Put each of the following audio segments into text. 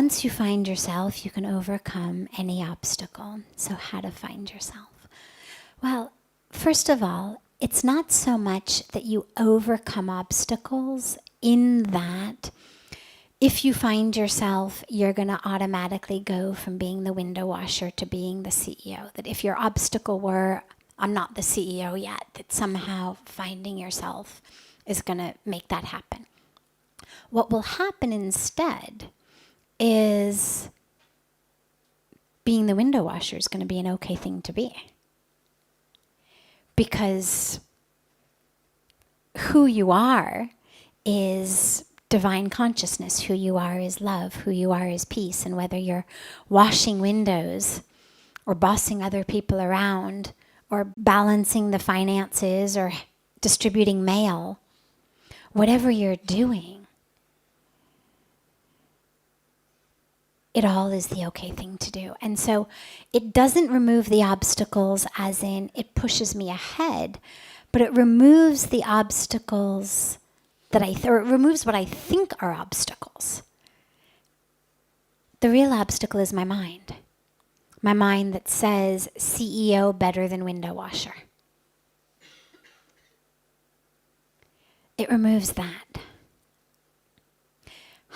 once you find yourself, you can overcome any obstacle. So how to find yourself? Well, first of all, it's not so much that you overcome obstacles in that if you find yourself, you're going to automatically go from being the window washer to being the CEO. That if your obstacle were, I'm not the CEO yet, that somehow finding yourself is going to make that happen. What will happen instead is being the window washer is going to be an okay thing to be. Because who you are is divine consciousness. Who you are is love. Who you are is peace. And whether you're washing windows or bossing other people around or balancing the finances or distributing mail, whatever you're doing, it all is the okay thing to do. And so it doesn't remove the obstacles as in it pushes me ahead, but it removes the obstacles that or it removes what I think are obstacles. The real obstacle is my mind. My mind that says CEO better than window washer. It removes that.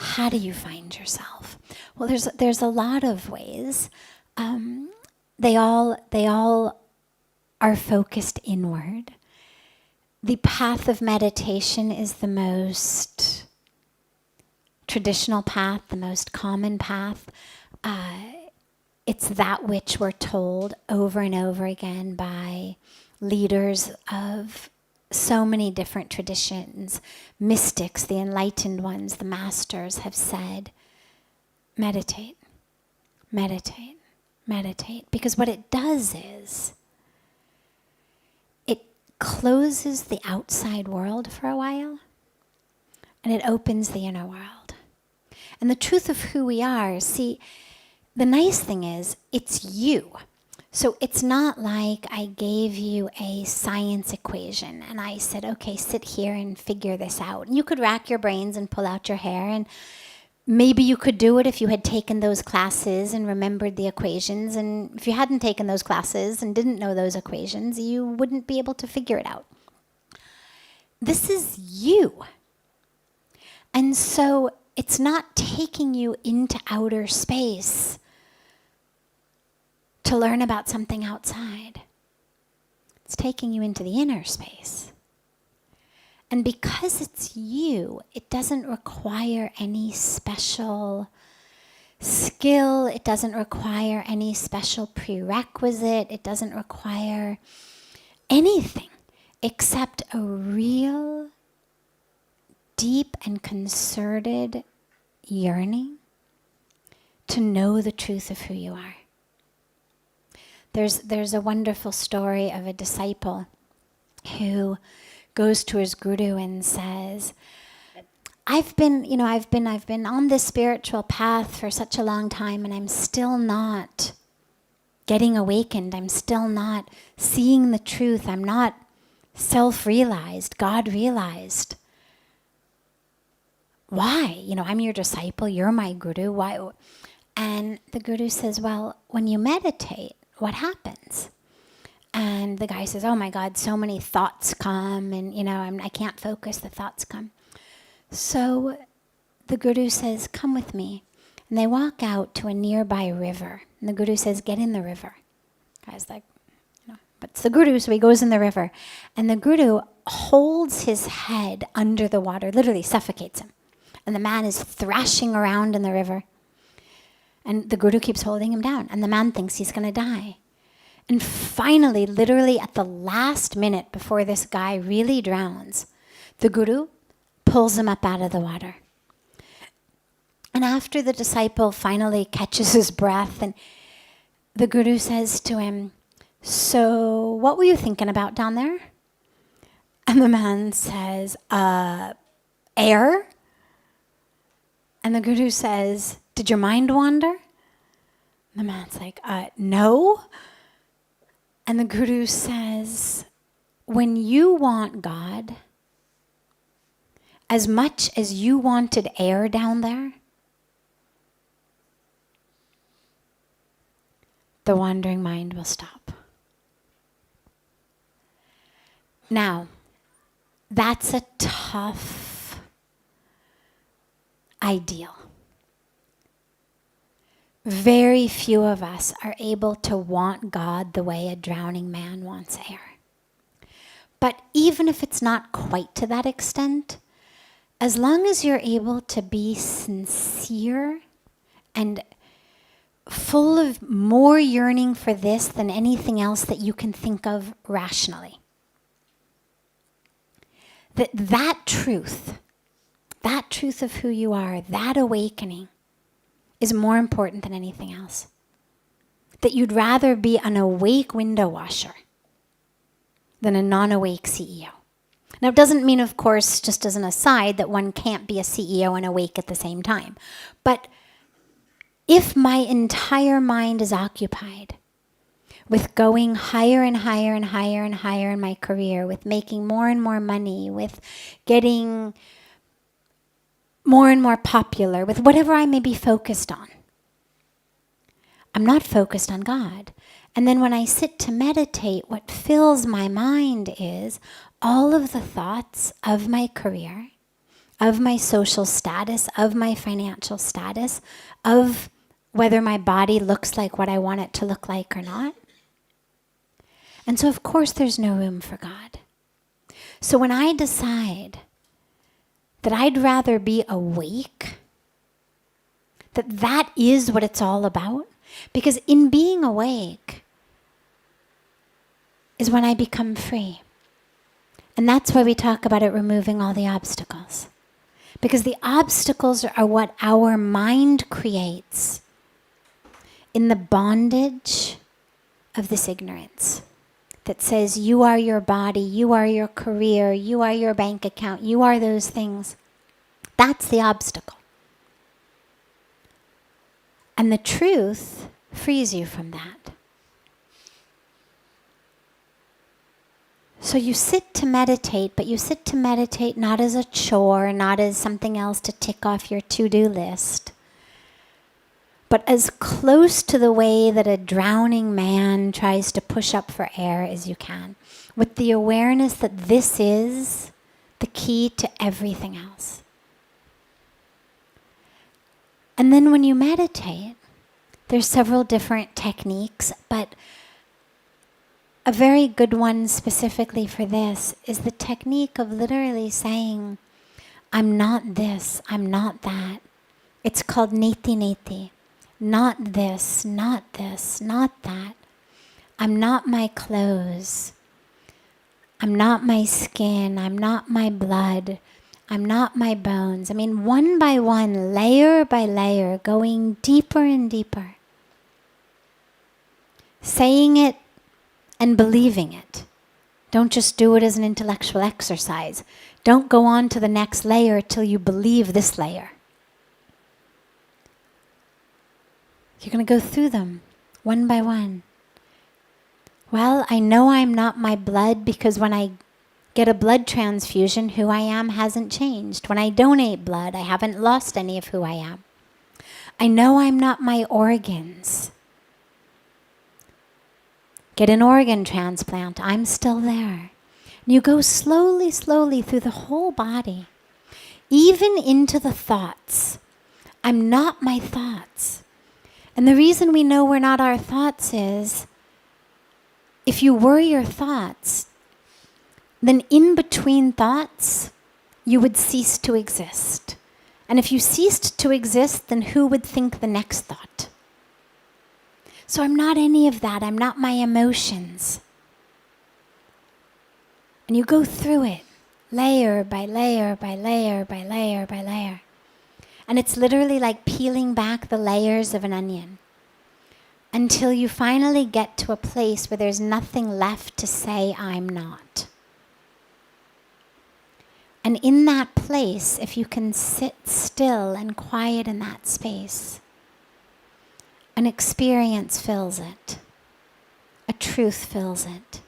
How do you find yourself? Well, there's a lot of ways. They all are focused inward. The path of meditation is the most traditional path, the most common path. It's that which we're told over and over again by leaders of so many different traditions. Mystics, the enlightened ones, the masters have said, meditate, meditate, meditate. Because what it does is, it closes the outside world for a while, and it opens the inner world. And the truth of who we are, see, the nice thing is, it's you. So it's not like I gave you a science equation and I said, okay, sit here and figure this out. And you could rack your brains and pull out your hair, and maybe you could do it if you had taken those classes and remembered the equations. And if you hadn't taken those classes and didn't know those equations, you wouldn't be able to figure it out. This is you. And so it's not taking you into outer space to learn about something outside. It's taking you into the inner space. And because it's you, it doesn't require any special skill. It doesn't require any special prerequisite. It doesn't require anything except a real, deep and concerted yearning to know the truth of who you are. There's a wonderful story of a disciple who goes to his guru and says, I've been on this spiritual path for such a long time, and I'm still not getting awakened. I'm still not seeing the truth. I'm not self-realized, God-realized. Why? I'm your disciple. You're my guru. Why? And the guru says, well, when you meditate, what happens? And the guy says, oh my God, so many thoughts come, and I can't focus, the thoughts come. So the guru says, come with me. And they walk out to a nearby river. And the guru says, get in the river. The guy's like, but it's the guru, so he goes in the river. And the guru holds his head under the water, literally suffocates him. And the man is thrashing around in the river. And the guru keeps holding him down. And the man thinks he's going to die. And finally, literally at the last minute before this guy really drowns, the guru pulls him up out of the water. And after the disciple finally catches his breath, and the guru says to him, so what were you thinking about down there? And the man says, air. And the guru says, did your mind wander? The man's like, no. And the guru says, when you want God, as much as you wanted air down there, the wandering mind will stop. Now, that's a tough ideal. Very few of us are able to want God the way a drowning man wants air. But even if it's not quite to that extent, as long as you're able to be sincere and full of more yearning for this than anything else that you can think of rationally, that truth of who you are, that awakening, is more important than anything else. That you'd rather be an awake window washer than a non-awake CEO. Now, it doesn't mean, of course, just as an aside, that one can't be a CEO and awake at the same time. But if my entire mind is occupied with going higher and higher and higher and higher in my career, with making more and more money, with getting more and more popular, with whatever I may be focused on, I'm not focused on God. And then when I sit to meditate, what fills my mind is all of the thoughts of my career, of my social status, of my financial status, of whether my body looks like what I want it to look like or not. And so, of course, there's no room for God. So when I decide that I'd rather be awake, that is what it's all about, because in being awake is when I become free. And that's why we talk about it removing all the obstacles. Because the obstacles are what our mind creates in the bondage of this ignorance that says you are your body, you are your career, you are your bank account, you are those things. That's the obstacle. And the truth frees you from that. So you sit to meditate, but you sit to meditate not as a chore, not as something else to tick off your to-do list, but as close to the way that a drowning man tries to push up for air as you can, with the awareness that this is the key to everything else. And then when you meditate, there's several different techniques, but a very good one specifically for this is the technique of literally saying, I'm not this, I'm not that. It's called neti neti. Not this, not this, not that. I'm not my clothes. I'm not my skin. I'm not my blood. I'm not my bones. I mean, one by one, layer by layer, going deeper and deeper. Saying it and believing it. Don't just do it as an intellectual exercise. Don't go on to the next layer till you believe this layer. You're going to go through them one by one. Well, I know I'm not my blood because when I get a blood transfusion, who I am hasn't changed. When I donate blood, I haven't lost any of who I am. I know I'm not my organs. Get an organ transplant, I'm still there. And you go slowly, slowly through the whole body, even into the thoughts. I'm not my thoughts. And the reason we know we're not our thoughts is, if you were your thoughts, then in between thoughts, you would cease to exist. And if you ceased to exist, then who would think the next thought? So I'm not any of that. I'm not my emotions. And you go through it, layer by layer by layer by layer by layer. And it's literally like peeling back the layers of an onion until you finally get to a place where there's nothing left to say I'm not. And in that place, if you can sit still and quiet in that space, an experience fills it. A truth fills it.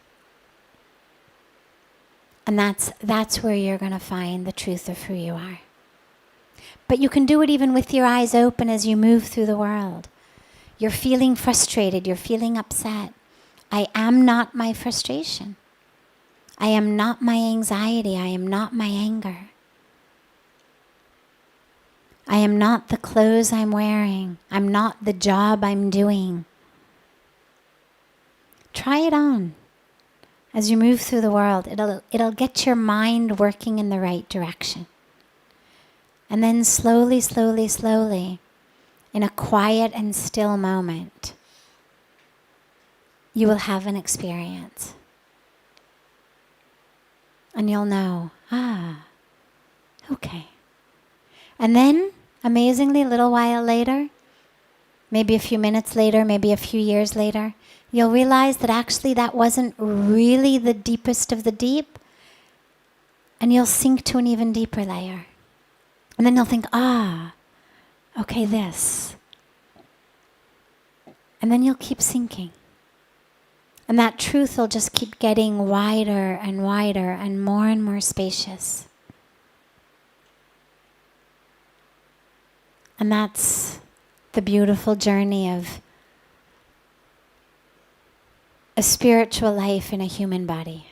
And that's where you're going to find the truth of who you are. But you can do it even with your eyes open as you move through the world. You're feeling frustrated. You're feeling upset. I am not my frustration. I am not my anxiety. I am not my anger. I am not the clothes I'm wearing. I'm not the job I'm doing. Try it on. As you move through the world, it'll get your mind working in the right direction. And then slowly, slowly, slowly, in a quiet and still moment, you will have an experience. And you'll know, okay. And then, amazingly, a little while later, maybe a few minutes later, maybe a few years later, you'll realize that actually that wasn't really the deepest of the deep, and you'll sink to an even deeper layer. And then you'll think, okay, this. And then you'll keep sinking. And that truth will just keep getting wider and wider and more spacious. And that's the beautiful journey of a spiritual life in a human body.